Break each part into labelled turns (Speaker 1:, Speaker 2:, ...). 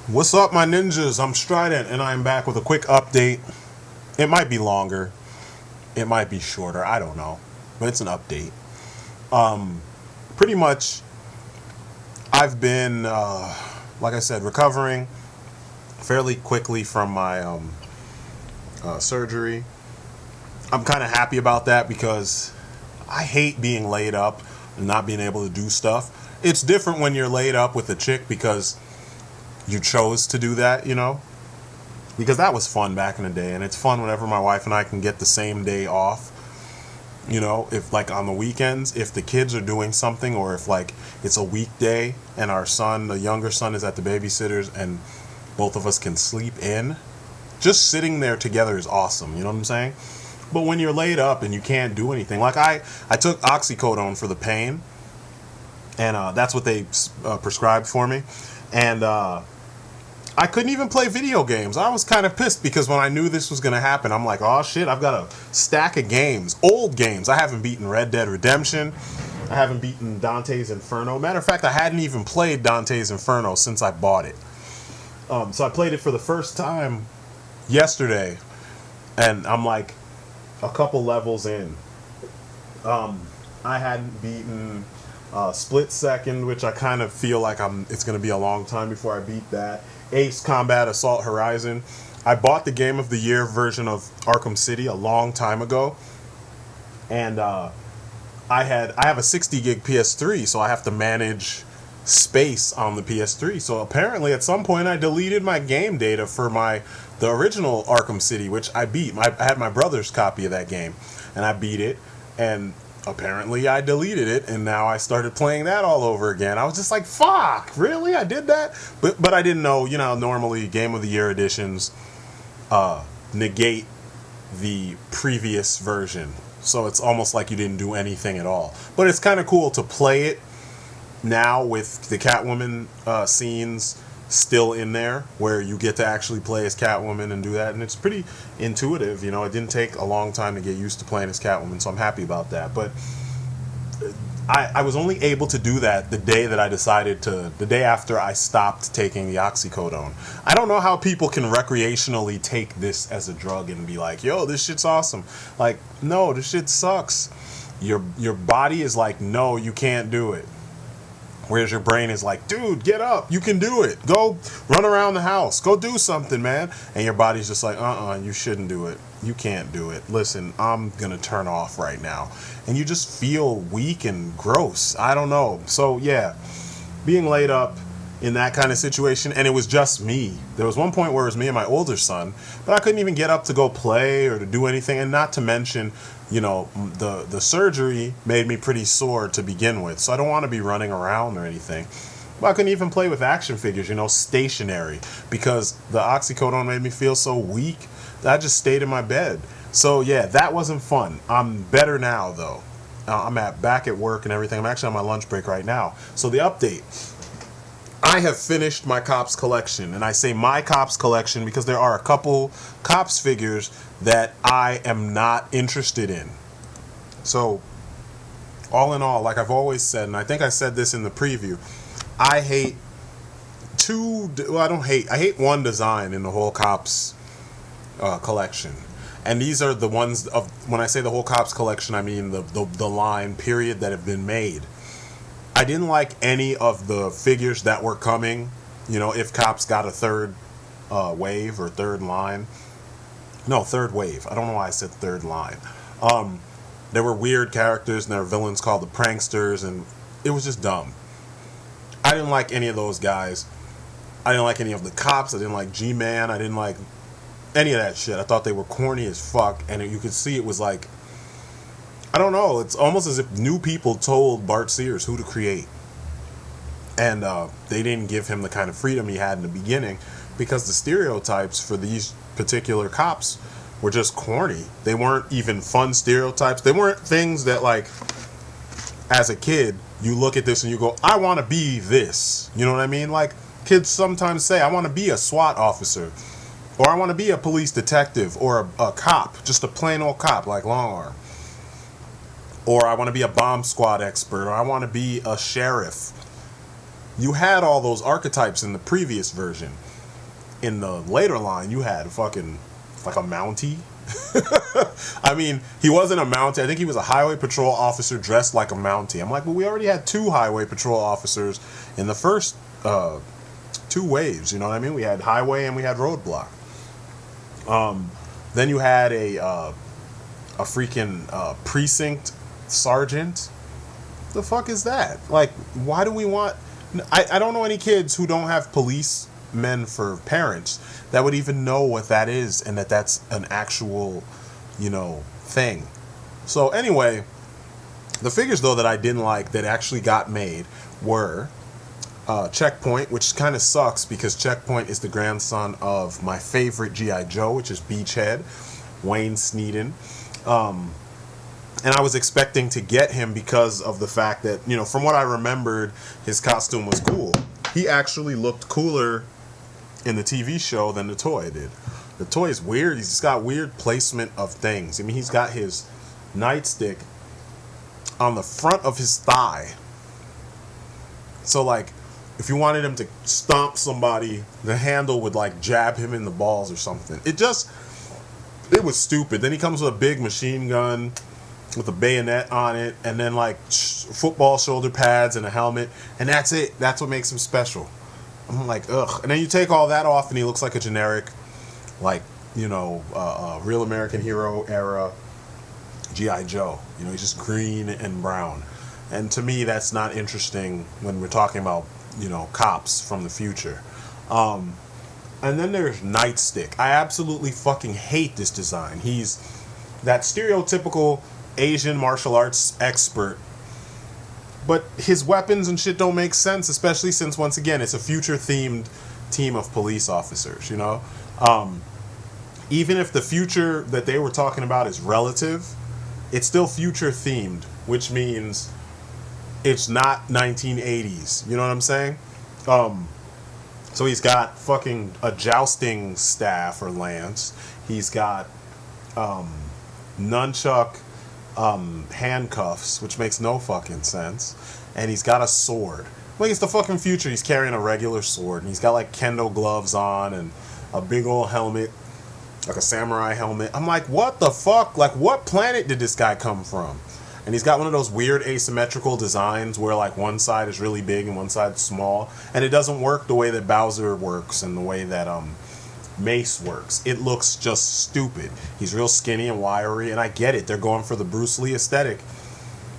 Speaker 1: What's up, my ninjas? I'm Strident, and I'm back with a quick update. It might be longer, it might be shorter, I don't know, but it's an update. Pretty much, I've been, like I said, recovering fairly quickly from my surgery. I'm kind of happy about that because I hate being laid up and not being able to do stuff. It's different when you're laid up with a chick because you chose to do that, because that was fun back in the day, and it's fun whenever my wife and I can get the same day off. If like on the weekends, if the kids are doing something, or if like it's a weekday and our son, the younger son, is at the babysitter's and both of us can sleep in, just sitting there together is awesome. You know what I'm saying? But when you're laid up and you can't do anything, like I took oxycodone for the pain, and that's what they prescribed for me, and I couldn't even play video games. I was kind of pissed because when I knew this was going to happen, I'm like, oh shit, I've got a stack of games, old games. I haven't beaten Red Dead Redemption. I haven't beaten Dante's Inferno. Matter of fact, I hadn't even played Dante's Inferno since I bought it. So I played it for the first time yesterday, and I'm like a couple levels in. I hadn't beaten Split Second, which I kind of feel like it's going to be a long time before I beat that. Ace Combat Assault Horizon. I bought the Game of the Year version of Arkham City a long time ago, and I have a 60 gig PS3, so I have to manage space on the PS3. So apparently, at some point, I deleted my game data for the original Arkham City, which I beat. I had my brother's copy of that game, and I beat it, and apparently I deleted it, and now I started playing that all over again. I was just like, fuck, really? I did that? But I didn't know, normally Game of the Year editions negate the previous version. So it's almost like you didn't do anything at all. But it's kind of cool to play it now with the Catwoman scenes still in there, where you get to actually play as Catwoman and do that, and it's pretty intuitive. It didn't take a long time to get used to playing as Catwoman, so I'm happy about that. But I was only able to do that the day after I stopped taking the oxycodone. I don't know how people can recreationally take this as a drug and be like, yo, this shit's awesome. Like, no, this shit sucks. Your body is like, no, you can't do it. Whereas your brain is like, dude, get up. You can do it. Go run around the house. Go do something, man. And your body's just like, you shouldn't do it. You can't do it. Listen, I'm going to turn off right now. And you just feel weak and gross. I don't know. So, yeah, being laid up in that kind of situation, and it was just me. There was one point where it was me and my older son, but I couldn't even get up to go play or to do anything, and not to mention, the surgery made me pretty sore to begin with, so I don't want to be running around or anything. But I couldn't even play with action figures, stationary, because the oxycodone made me feel so weak that I just stayed in my bed. So yeah, that wasn't fun. I'm better now, though. I'm back at work and everything. I'm actually on my lunch break right now. So the update: I have finished my Cops collection, and I say my Cops collection because there are a couple Cops figures that I am not interested in. So, all in all, like I've always said, and I think I said this in the preview, I hate I hate one design in the whole Cops collection. And these are the ones when I say the whole Cops collection, I mean the line, period, that have been made. I didn't like any of the figures that were coming, if Cops got a third wave or third line. No, third wave. I don't know why I said third line. There were weird characters, and there were villains called the Pranksters, and it was just dumb. I didn't like any of those guys. I didn't like any of the Cops. I didn't like G-Man. I didn't like any of that shit. I thought they were corny as fuck, and you could see it was like, I don't know, it's almost as if new people told Bart Sears who to create. And they didn't give him the kind of freedom he had in the beginning, because the stereotypes for these particular Cops were just corny. They weren't even fun stereotypes. They weren't things that, like, as a kid, you look at this and you go, I want to be this. You know what I mean? Like, kids sometimes say, I want to be a SWAT officer, or I want to be a police detective, or a cop, just a plain old cop like Longarm. Or I want to be a bomb squad expert, or I want to be a sheriff. You had all those archetypes in the previous version. in the later line, you had fucking like a Mountie. I mean, he wasn't a Mountie. I think he was a highway patrol officer dressed like a Mountie. I'm like, well, we already had two highway patrol officers in the first two waves. You know what I mean? We had highway and we had roadblock. Then you had a freaking precinct sergeant. The fuck is that? Like, why do we want? I don't know any kids who don't have policemen for parents that would even know what that is and that that's an actual, thing. So anyway, the figures though that I didn't like that actually got made were Checkpoint, which kind of sucks because Checkpoint is the grandson of my favorite G.I. Joe, which is Beachhead, Wayne Sneeden. And I was expecting to get him because of the fact that, from what I remembered, his costume was cool. He actually looked cooler in the TV show than the toy did. The toy is weird. He's got weird placement of things. I mean, he's got his nightstick on the front of his thigh. So, like, if you wanted him to stomp somebody, the handle would, like, jab him in the balls or something. It was stupid. Then he comes with a big machine gun with a bayonet on it, and then like football shoulder pads and a helmet, and that's it. That's what makes him special. I'm like, ugh. And then you take all that off, and he looks like a generic, like, Real American Hero era G.I. Joe. He's just green and brown, and to me, that's not interesting when we're talking about cops from the future. And then there's Nightstick. I absolutely fucking hate this design. He's that stereotypical Asian martial arts expert, but his weapons and shit don't make sense, especially since, once again, it's a future themed team of police officers. Even if the future that they were talking about is relative, it's still future themed, which means it's not 1980s. You know what I'm saying? So he's got fucking a jousting staff or lance. He's got nunchuck handcuffs, which makes no fucking sense, and he's got a sword. Like, it's the fucking future. He's carrying a regular sword, and he's got like kendo gloves on and a big old helmet, like a samurai helmet. I'm like, what the fuck? Like, what planet did this guy come from? And he's got one of those weird asymmetrical designs where like one side is really big and one side is small, and it doesn't work the way that Bowser works and the way that Mace works. It looks just stupid. He's real skinny and wiry, and I get it. They're going for the Bruce Lee aesthetic,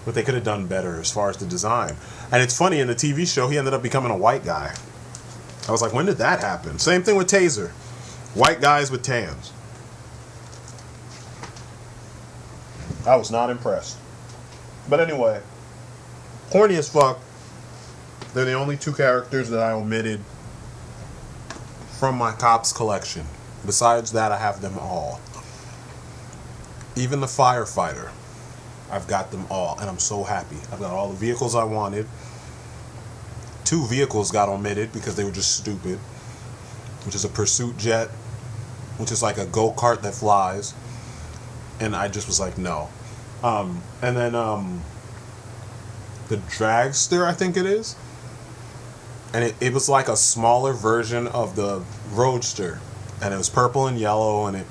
Speaker 1: but they could have done better as far as the design. And it's funny, in the TV show, he ended up becoming a white guy. I was like, when did that happen? Same thing with Taser. White guys with tans. I was not impressed. But anyway, corny as fuck. They're the only two characters that I omitted from my cops collection. Besides that, I have them all. Even the firefighter, I've got them all, and I'm so happy. I've got all the vehicles I wanted. 2 vehicles got omitted because they were just stupid, which is a pursuit jet, which is like a go-kart that flies, and I just was like, no. And then the dragster, I think it is. And it was like a smaller version of the Roadster, and it was purple and yellow, and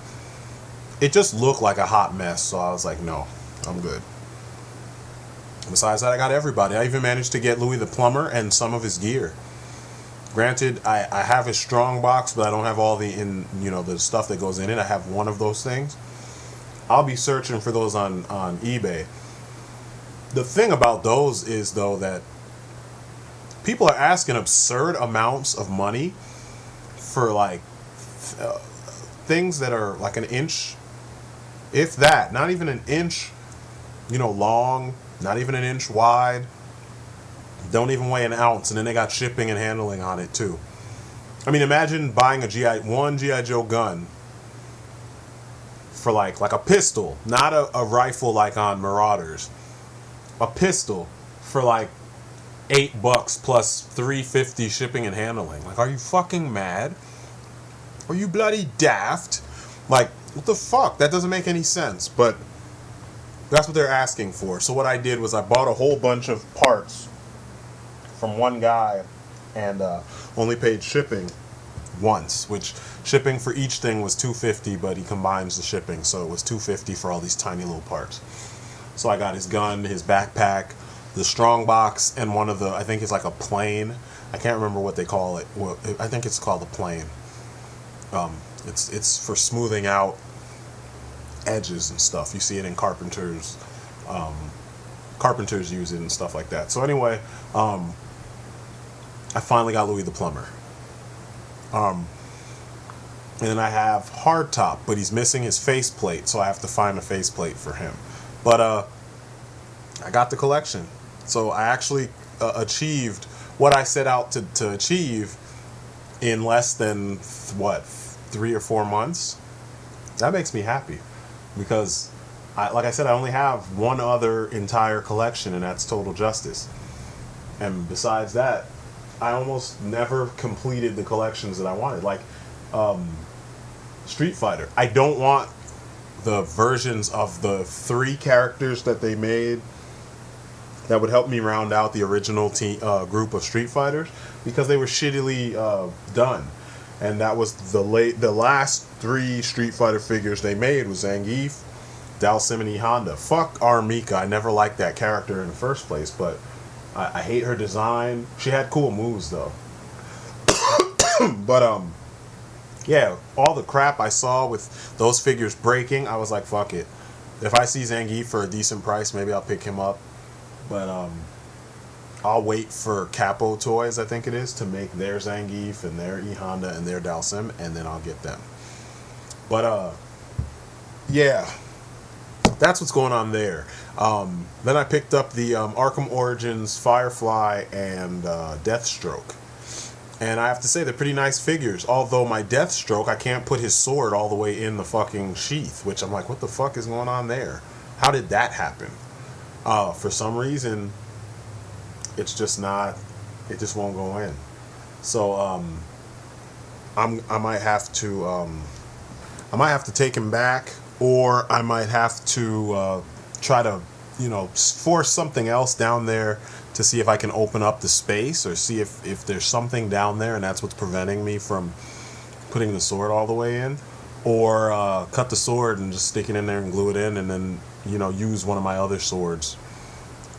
Speaker 1: it just looked like a hot mess. So I was like, no, I'm good. Besides that, I got everybody. I even managed to get Louis the Plumber and some of his gear. Granted, I have his strong box, but I don't have all the stuff that goes in it. I have one of those things. I'll be searching for those on eBay. The thing about those is, though, that people are asking absurd amounts of money for like things that are like an inch, if that, not even an inch, long, not even an inch wide, don't even weigh an ounce, and then they got shipping and handling on it too. I mean, imagine buying a G.I. Joe gun for like a pistol, not a rifle like on Marauders, a pistol for like $8 plus $3.50 shipping and handling. Like, are you fucking mad? Are you bloody daft? Like, what the fuck? That doesn't make any sense. But that's what they're asking for. So what I did was I bought a whole bunch of parts from one guy and only paid shipping. once, which shipping for each thing was $250, but he combines the shipping, so it was $250 for all these tiny little parts. So I got his gun, his backpack, the strong box, and one of the, I think it's like a plane. I can't remember what they call it. Well, I think it's called a plane. It's for smoothing out edges and stuff. You see it in carpenters. Carpenters use it and stuff like that. So anyway, I finally got Louis the Plumber. And then I have Hardtop, but he's missing his faceplate, so I have to find a faceplate for him. But I got the collection. So I actually achieved what I set out to achieve in less than, 3 or 4 months? That makes me happy. Because, like I said, I only have one other entire collection, and that's Total Justice. And besides that, I almost never completed the collections that I wanted. Like, Street Fighter. I don't want the versions of the 3 characters that they made that would help me round out the original group of Street Fighters, because they were shittily done. And that was the last 3 Street Fighter figures they made was Zangief, Dhalsim, and E Honda. Fuck R. Mika. I never liked that character in the first place, but I hate her design. She had cool moves though. But yeah, all the crap I saw with those figures breaking, I was like, fuck it. If I see Zangief for a decent price, maybe I'll pick him up. But I'll wait for Capo Toys, I think it is, to make their Zangief and their E Honda and their Dhalsim, and then I'll get them. But yeah, that's what's going on there. Then I picked up the Arkham Origins Firefly and Deathstroke. And I have to say, they're pretty nice figures. Although my Deathstroke, I can't put his sword all the way in the fucking sheath, which I'm like, what the fuck is going on there? How did that happen? For some reason, it's just not, it just won't go in. So I might have to take him back, or I might have to try to, force something else down there to see if I can open up the space, or see if there's something down there and that's what's preventing me from putting the sword all the way in, or cut the sword and just stick it in there and glue it in, and then use one of my other swords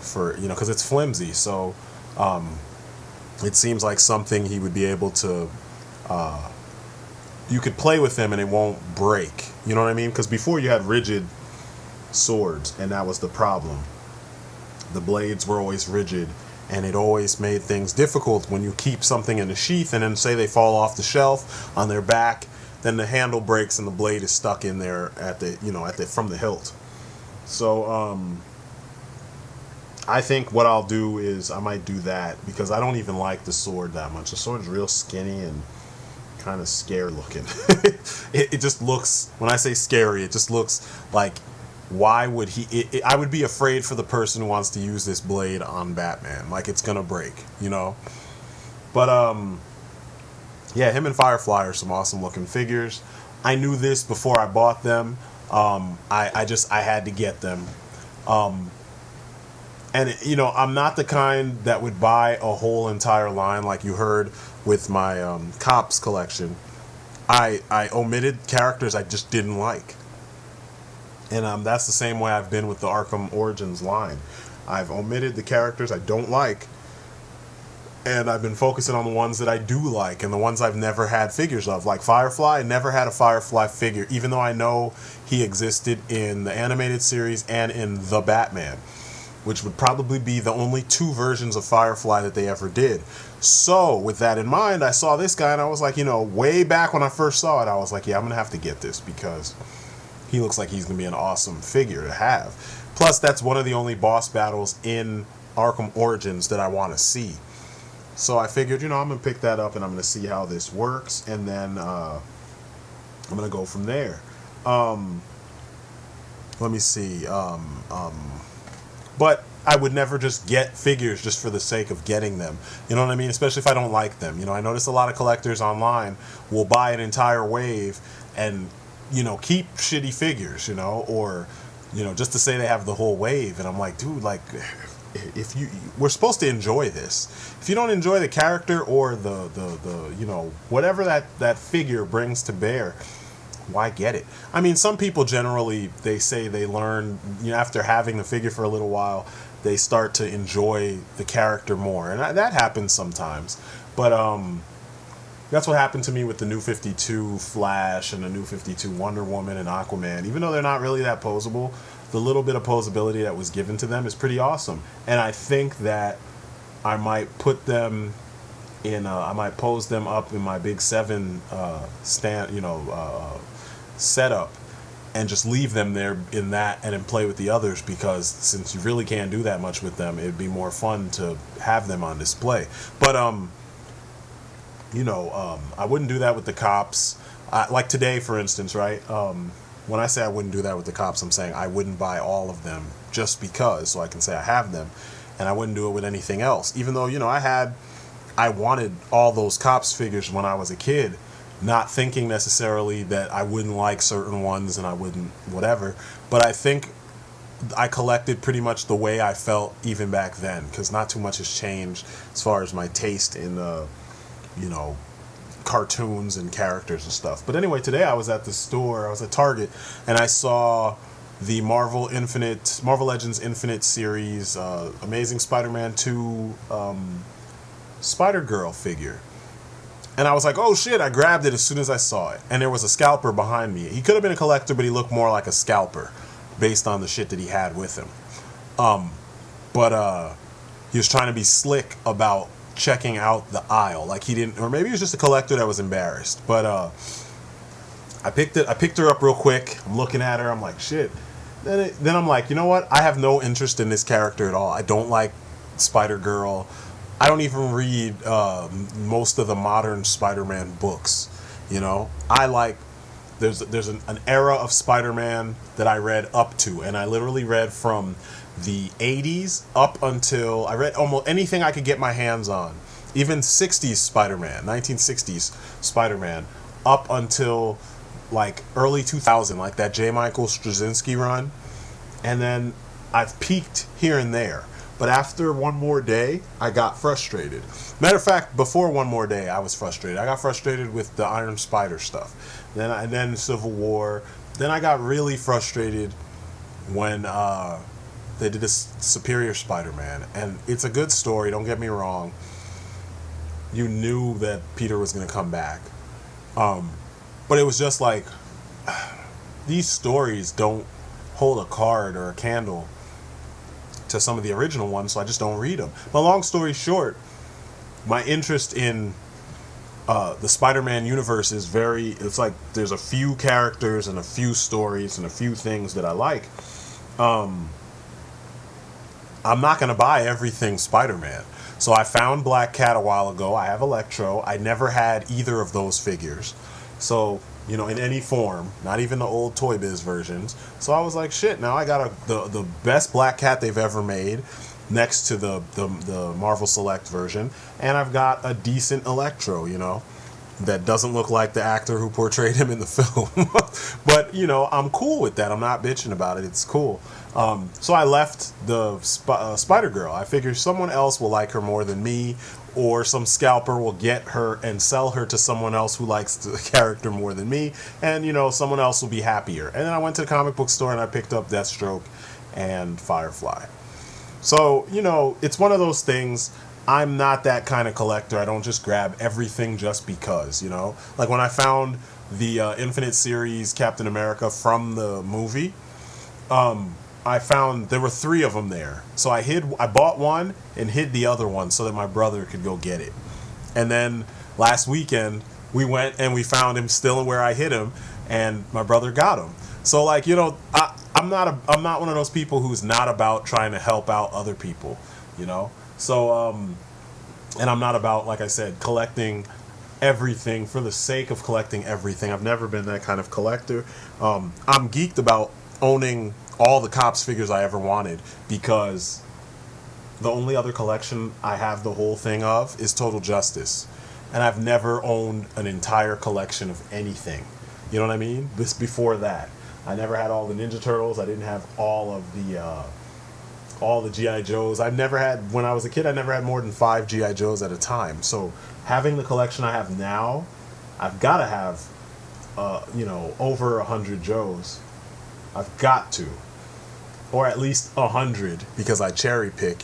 Speaker 1: for because it's flimsy, so it seems like something he would be able to you could play with him and it won't break, you know what I mean? Because before you had rigid swords, and that was the problem. The blades were always rigid, and it always made things difficult when you keep something in a sheath and then say they fall off the shelf on their back, then the handle breaks and the blade is stuck in there at the from the hilt. So I think what I'll do is I might do that, because I don't even like the sword that much. The sword's real skinny and kind of scary looking. It just looks, when I say scary, it just looks like, why would he? I would be afraid for the person who wants to use this blade on Batman. Like, it's gonna break, But yeah, him and Firefly are some awesome looking figures. I knew this before I bought them. I had to get them. And I'm not the kind that would buy a whole entire line like you heard with my Cops collection. I omitted characters I just didn't like. And that's the same way I've been with the Arkham Origins line. I've omitted the characters I don't like, and I've been focusing on the ones that I do like, and the ones I've never had figures of. Like Firefly, I never had a Firefly figure, even though I know he existed in the animated series and in The Batman, which would probably be the only 2 versions of Firefly that they ever did. So, with that in mind, I saw this guy, and I was like, way back when I first saw it, I was like, yeah, I'm going to have to get this, because he looks like he's going to be an awesome figure to have. Plus, that's one of the only boss battles in Arkham Origins that I want to see. So I figured, I'm going to pick that up and I'm going to see how this works. And then I'm going to go from there. Let me see. But I would never just get figures just for the sake of getting them. You know what I mean? Especially if I don't like them. I notice a lot of collectors online will buy an entire wave and keep shitty figures, or, just to say they have the whole wave. And I'm like, dude, like, if you we're supposed to enjoy this. If you don't enjoy the character or the you know, whatever that figure brings to bear, why get it? I mean, some people generally, they say they learn, you know, after having the figure for a little while, they start to enjoy the character more, and that happens sometimes. But that's what happened to me with the New 52 Flash and the New 52 Wonder Woman and Aquaman. Even though they're not really that posable, the little bit of posability that was given to them is pretty awesome. And I think that I might put them in. I might pose them up in my Big Seven stand, setup, and just leave them there in that, and then play with the others, because since you really can't do that much with them, it'd be more fun to have them on display. But I wouldn't do that with the cops. Like today, for instance, right? When I say I wouldn't do that with the cops, I'm saying I wouldn't buy all of them just because, so I can say I have them, and I wouldn't do it with anything else. Even though, I wanted all those cops figures when I was a kid, not thinking necessarily that I wouldn't like certain ones and I wouldn't whatever. But I think I collected pretty much the way I felt even back then, because not too much has changed as far as my taste in cartoons and characters and stuff. But anyway, today I was at the store, I was at Target, and I saw the Marvel Legends Infinite series, Amazing Spider-Man 2 Spider-Girl figure. And I was like, oh shit, I grabbed it as soon as I saw it. And there was a scalper behind me. He could have been a collector, but he looked more like a scalper based on the shit that he had with him. But he was trying to be slick about checking out the aisle. Like he didn't, or maybe he was just a collector that was embarrassed. But I picked her up real quick. I'm looking at her, I'm like, shit. Then I'm like, you know what? I have no interest in this character at all. I don't like Spider-Girl. I don't even read most of the modern Spider-Man books. I like, there's an era of Spider-Man that I read up to, and I literally read from the 80s up until, I read almost anything I could get my hands on, even 60s Spider-Man, 1960s Spider-Man, up until like early 2000, like that J. Michael Straczynski run, and then I've peaked here and there. But after One More Day, I got frustrated. Matter of fact, before One More Day, I was frustrated. I got frustrated with the Iron Spider stuff. Then Civil War. Then I got really frustrated when they did this Superior Spider-Man. And it's a good story, don't get me wrong. You knew that Peter was going to come back. But it was just like, these stories don't hold a card or a candle to some of the original ones, so I just don't read them. But long story short, my interest in the Spider-Man universe is it's like there's a few characters and a few stories and a few things that I like. I'm not going to buy everything Spider-Man. So I found Black Cat a while ago. I have Electro. I never had either of those figures. So, in any form, not even the old Toy Biz versions. So I was like, shit, now I got the best Black Cat they've ever made next to the Marvel Select version, and I've got a decent Electro, that doesn't look like the actor who portrayed him in the film. But, I'm cool with that. I'm not bitching about it. It's cool. So I left the Spider-Girl. I figured someone else will like her more than me, or some scalper will get her and sell her to someone else who likes the character more than me, and someone else will be happier. And then I went to the comic book store and I picked up Deathstroke and Firefly. So it's one of those things. I'm not that kind of collector. I don't just grab everything just because. Like when I found the Infinite Series Captain America from the movie, I found there were 3 of them there. So I bought one and hid the other one so that my brother could go get it. And then last weekend we went and we found him still where I hid him, and my brother got him. So like, I'm not one of those people who's not about trying to help out other people, So and I'm not about, like I said, collecting everything for the sake of collecting everything. I've never been that kind of collector. I'm geeked about owning all the Cops figures I ever wanted, because the only other collection I have the whole thing of is Total Justice, and I've never owned an entire collection of anything. You know what I mean? Before that, I never had all the Ninja Turtles. I didn't have all of the all the GI Joes. I've never had, when I was a kid, I never had more than 5 GI Joes at a time. So having the collection I have now, I've got to have, over 100 Joes. I've got to, or at least 100 because I cherry pick,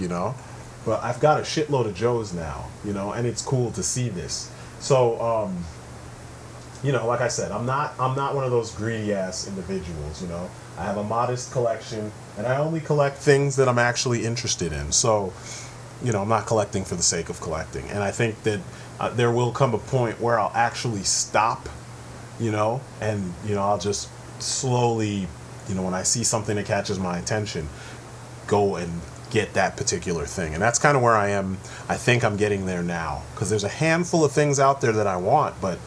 Speaker 1: But I've got a shitload of Joes now, and it's cool to see this. So, like I said, I'm not one of those greedy ass individuals. I have a modest collection, and I only collect things that I'm actually interested in. So, I'm not collecting for the sake of collecting. And I think that there will come a point where I'll actually stop, and I'll just slowly, when I see something that catches my attention, go and get that particular thing. And that's kind of where I am. I think I'm getting there now, because there's a handful of things out there that I want, but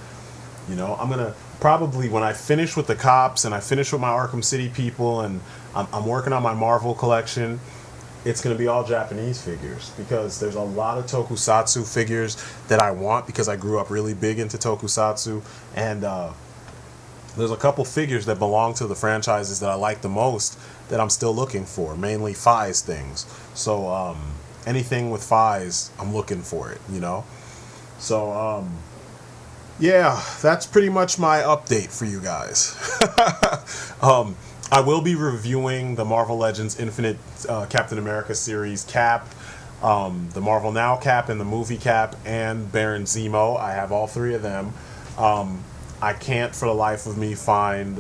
Speaker 1: I'm gonna probably, when I finish with the cops and I finish with my Arkham City people, and I'm working on my Marvel collection, it's gonna be all Japanese figures, because there's a lot of tokusatsu figures that I want, because I grew up really big into tokusatsu, and there's a couple figures that belong to the franchises that I like the most that I'm still looking for, mainly Fies things. So anything with Fies, I'm looking for it, So yeah, that's pretty much my update for you guys. I will be reviewing the Marvel Legends Infinite Captain America series Cap, the Marvel Now Cap and the movie Cap, and Baron Zemo. I have all 3 of them. I can't for the life of me find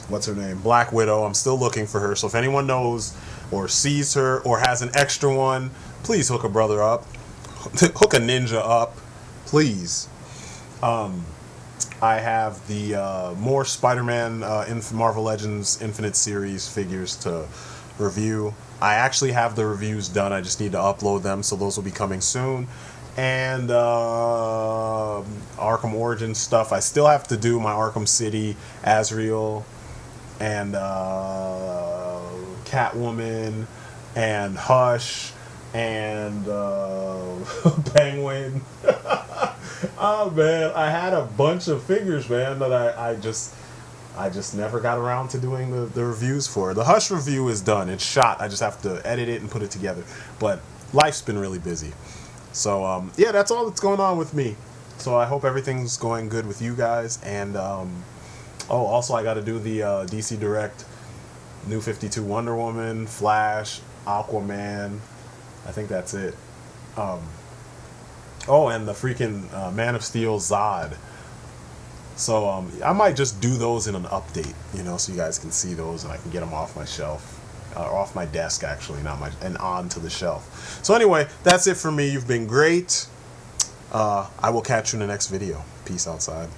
Speaker 1: what's her name? Black Widow. I'm still looking for her. So if anyone knows or sees her or has an extra one, please hook a brother up. Hook a ninja up, please. I have the more Spider-Man Marvel Legends Infinite Series figures to review. I actually have the reviews done. I just need to upload them, so those will be coming soon. And Arkham Origins stuff. I still have to do my Arkham City, Azrael, and Catwoman, and Hush, and Penguin. Oh man, I had a bunch of figures, man, that I just never got around to doing the reviews for. The Hush review is done. It's shot. I just have to edit it and put it together. But life's been really busy. So yeah, that's all that's going on with me. So I hope everything's going good with you guys. And also I got to do the DC Direct New 52 Wonder Woman, Flash, Aquaman. I think that's it. And the freaking Man of Steel Zod. So I might just do those in an update, so you guys can see those and I can get them off my shelf. Off my desk, actually, and onto the shelf. So anyway, that's it for me. You've been great. I will catch you in the next video. Peace outside.